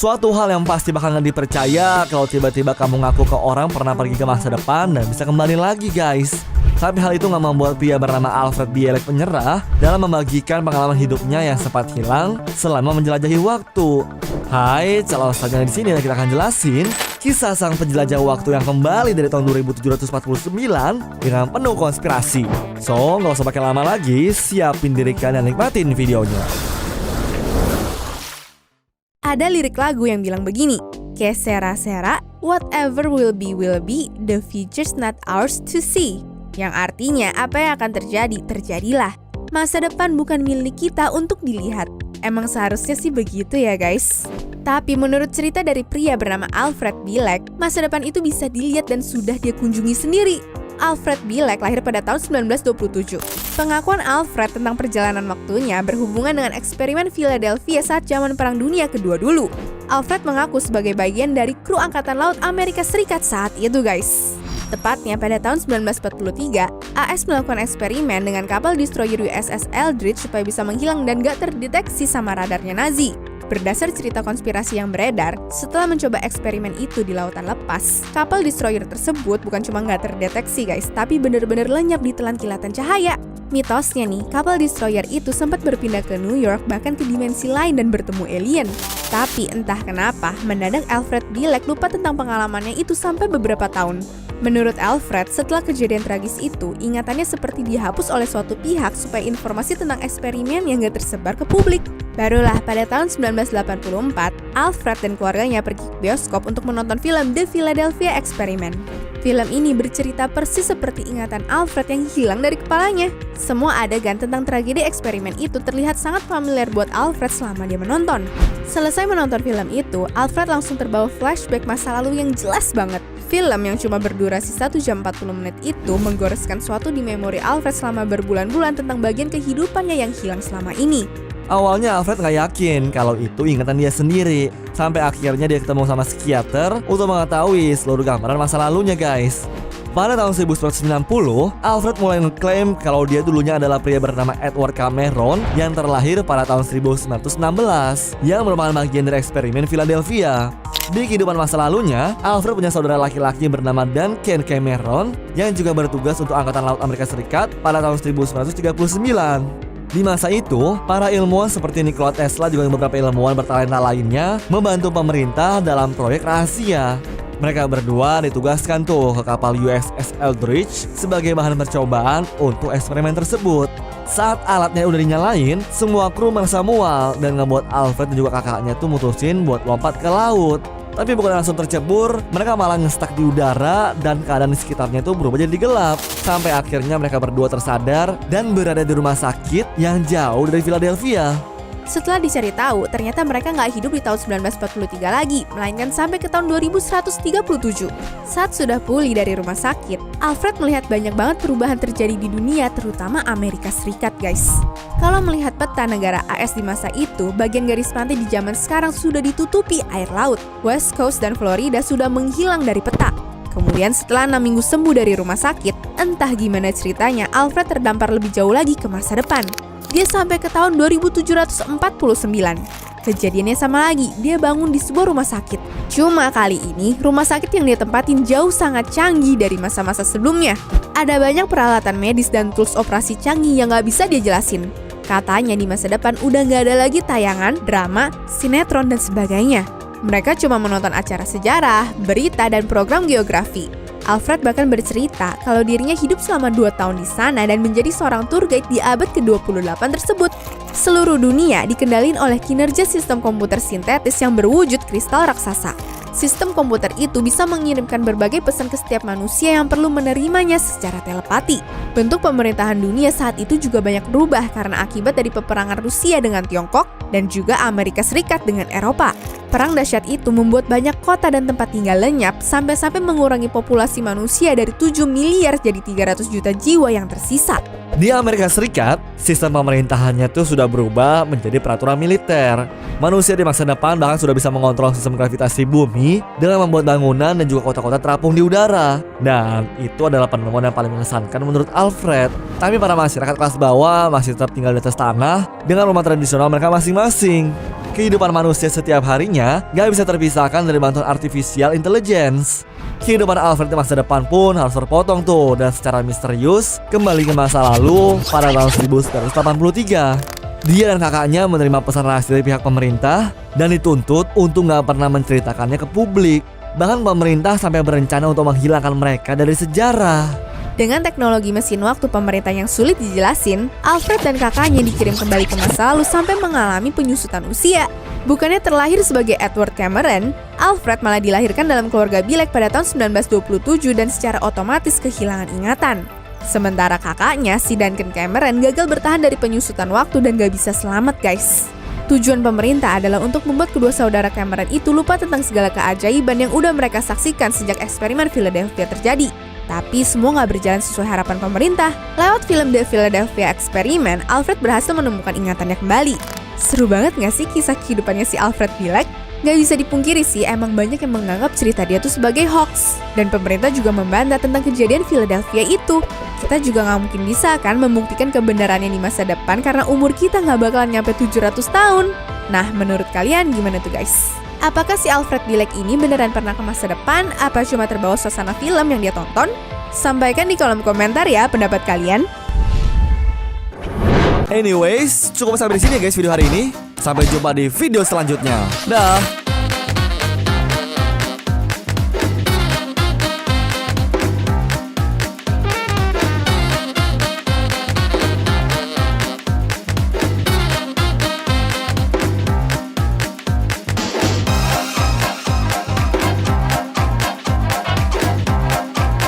Suatu hal yang pasti bakal gak dipercaya kalau tiba-tiba kamu ngaku ke orang pernah pergi ke masa depan dan bisa kembali lagi guys. Tapi hal itu gak membuat pria bernama Alfred Bielek menyerah dalam membagikan pengalaman hidupnya yang sempat hilang selama menjelajahi waktu. Hai, calon selanjutnya di sini kita akan jelasin kisah sang penjelajah waktu yang kembali dari tahun 2749 dengan penuh konspirasi. So, gak usah pakai lama lagi, siapin diri kalian dan nikmatin videonya. Ada lirik lagu yang bilang begini, "Que sera sera, whatever will be, the future's not ours to see." Yang artinya apa yang akan terjadi, terjadilah. Masa depan bukan milik kita untuk dilihat. Emang seharusnya sih begitu ya guys. Tapi menurut cerita dari pria bernama Alfred Bielek, masa depan itu bisa dilihat dan sudah dia kunjungi sendiri. Alfred Bielek lahir pada tahun 1927. Pengakuan Alfred tentang perjalanan waktunya berhubungan dengan eksperimen Philadelphia saat zaman Perang Dunia Kedua dulu. Alfred mengaku sebagai bagian dari kru Angkatan Laut Amerika Serikat saat itu guys. Tepatnya pada tahun 1943, AS melakukan eksperimen dengan kapal destroyer USS Eldridge supaya bisa menghilang dan gak terdeteksi sama radarnya Nazi. Berdasar cerita konspirasi yang beredar, setelah mencoba eksperimen itu di lautan lepas, kapal destroyer tersebut bukan cuma nggak terdeteksi guys, tapi bener-bener lenyap di telan kilatan cahaya. Mitosnya nih, kapal destroyer itu sempat berpindah ke New York bahkan ke dimensi lain dan bertemu alien. Tapi entah kenapa, mendadak Alfred Bielek lupa tentang pengalamannya itu sampai beberapa tahun. Menurut Alfred, setelah kejadian tragis itu, ingatannya seperti dihapus oleh suatu pihak supaya informasi tentang eksperimen yang gak tersebar ke publik. Barulah pada tahun 1984, Alfred dan keluarganya pergi ke bioskop untuk menonton film The Philadelphia Experiment. Film ini bercerita persis seperti ingatan Alfred yang hilang dari kepalanya. Semua adegan tentang tragedi eksperimen itu terlihat sangat familiar buat Alfred selama dia menonton. Selesai menonton film itu, Alfred langsung terbawa flashback masa lalu yang jelas banget. Film yang cuma berdurasi 1 jam 40 menit itu menggoreskan suatu di memori Alfred selama berbulan-bulan tentang bagian kehidupannya yang hilang selama ini. Awalnya Alfred gak yakin kalau itu ingatan dia sendiri. Sampai akhirnya dia ketemu sama psikiater untuk mengetahui seluruh gambaran masa lalunya guys. Pada tahun 1990, Alfred mulai ngeklaim kalau dia dulunya adalah pria bernama Edward Cameron yang terlahir pada tahun 1916 yang merupakan bagian dari eksperimen Philadelphia. Di kehidupan masa lalunya, Alfred punya saudara laki-laki bernama Duncan Cameron yang juga bertugas untuk Angkatan Laut Amerika Serikat pada tahun 1939. Di masa itu, para ilmuwan seperti Nikola Tesla juga beberapa ilmuwan bertalenta lainnya membantu pemerintah dalam proyek rahasia. Mereka berdua ditugaskan tuh ke kapal USS Eldridge sebagai bahan percobaan untuk eksperimen tersebut. Saat alatnya udah dinyalain, semua kru merasa mual dan ngebuat Alfred dan juga kakaknya tuh mutusin buat lompat ke laut. Tapi bukan langsung tercebur, mereka malah ngestak di udara dan keadaan di sekitarnya itu berubah jadi gelap. Sampai akhirnya mereka berdua tersadar dan berada di rumah sakit yang jauh dari Philadelphia. Setelah dicari tahu, ternyata mereka nggak hidup di tahun 1943 lagi, melainkan sampai ke tahun 2137. Saat sudah pulih dari rumah sakit, Alfred melihat banyak banget perubahan terjadi di dunia, terutama Amerika Serikat guys. Kalau melihat peta negara AS di masa itu, bagian garis pantai di zaman sekarang sudah ditutupi air laut. West Coast dan Florida sudah menghilang dari peta. Kemudian setelah 6 minggu sembuh dari rumah sakit, entah gimana ceritanya, Alfred terdampar lebih jauh lagi ke masa depan. Dia sampai ke tahun 2749. Kejadiannya sama lagi, dia bangun di sebuah rumah sakit. Cuma kali ini, rumah sakit yang dia tempatin jauh sangat canggih dari masa-masa sebelumnya. Ada banyak peralatan medis dan tools operasi canggih yang gak bisa dia jelasin. Katanya di masa depan udah gak ada lagi tayangan, drama, sinetron, dan sebagainya. Mereka cuma menonton acara sejarah, berita, dan program geografi. Alfred bahkan bercerita kalau dirinya hidup selama 2 tahun di sana dan menjadi seorang tour guide di abad ke-28 tersebut. Seluruh dunia dikendalin oleh kinerja sistem komputer sintetis yang berwujud kristal raksasa. Sistem komputer itu bisa mengirimkan berbagai pesan ke setiap manusia yang perlu menerimanya secara telepati. Bentuk pemerintahan dunia saat itu juga banyak berubah karena akibat dari peperangan Rusia dengan Tiongkok dan juga Amerika Serikat dengan Eropa. Perang dahsyat itu membuat banyak kota dan tempat tinggal lenyap sampai-sampai mengurangi populasi manusia dari 7 miliar jadi 300 juta jiwa yang tersisa. Di Amerika Serikat, sistem pemerintahannya tuh sudah berubah menjadi peraturan militer. Manusia di masa depan bahkan sudah bisa mengontrol sistem gravitasi bumi dengan membuat bangunan dan juga kota-kota terapung di udara. Dan itu adalah penemuan yang paling mengesankan menurut Alfred. Tapi para masyarakat kelas bawah masih tetap tinggal di atas tanah dengan rumah tradisional mereka masing-masing. Kehidupan manusia setiap harinya gak bisa terpisahkan dari bantuan artificial intelligence. Kehidupan Alfred di masa depan pun harus terpotong tuh dan secara misterius kembali ke masa lalu pada tahun 1983. Dia dan kakaknya menerima pesan rahasia dari pihak pemerintah dan dituntut untuk gak pernah menceritakannya ke publik. Bahkan pemerintah sampai berencana untuk menghilangkan mereka dari sejarah. Dengan teknologi mesin waktu pemerintah yang sulit dijelasin, Alfred dan kakaknya dikirim kembali ke masa lalu sampai mengalami penyusutan usia. Bukannya terlahir sebagai Edward Cameron, Alfred malah dilahirkan dalam keluarga Bilek pada tahun 1927 dan secara otomatis kehilangan ingatan. Sementara kakaknya, si Duncan Cameron, gagal bertahan dari penyusutan waktu dan gak bisa selamat guys. Tujuan pemerintah adalah untuk membuat kedua saudara Cameron itu lupa tentang segala keajaiban yang udah mereka saksikan sejak eksperimen Philadelphia terjadi. Tapi semua nggak berjalan sesuai harapan pemerintah. Lewat film The Philadelphia Experiment, Alfred berhasil menemukan ingatannya kembali. Seru banget nggak sih kisah kehidupannya si Alfred Bilek? Nggak bisa dipungkiri sih, emang banyak yang menganggap cerita dia tuh sebagai hoax. Dan pemerintah juga membantah tentang kejadian Philadelphia itu. Kita juga nggak mungkin bisa kan membuktikan kebenarannya di masa depan karena umur kita nggak bakalan nyampe 700 tahun. Nah, menurut kalian gimana tuh guys? Apakah si Alfred Bilek ini beneran pernah ke masa depan? Apa cuma terbawa suasana film yang dia tonton? Sampaikan di kolom komentar ya pendapat kalian. Anyways, cukup sampai di sini ya guys video hari ini. Sampai jumpa di video selanjutnya. Dah.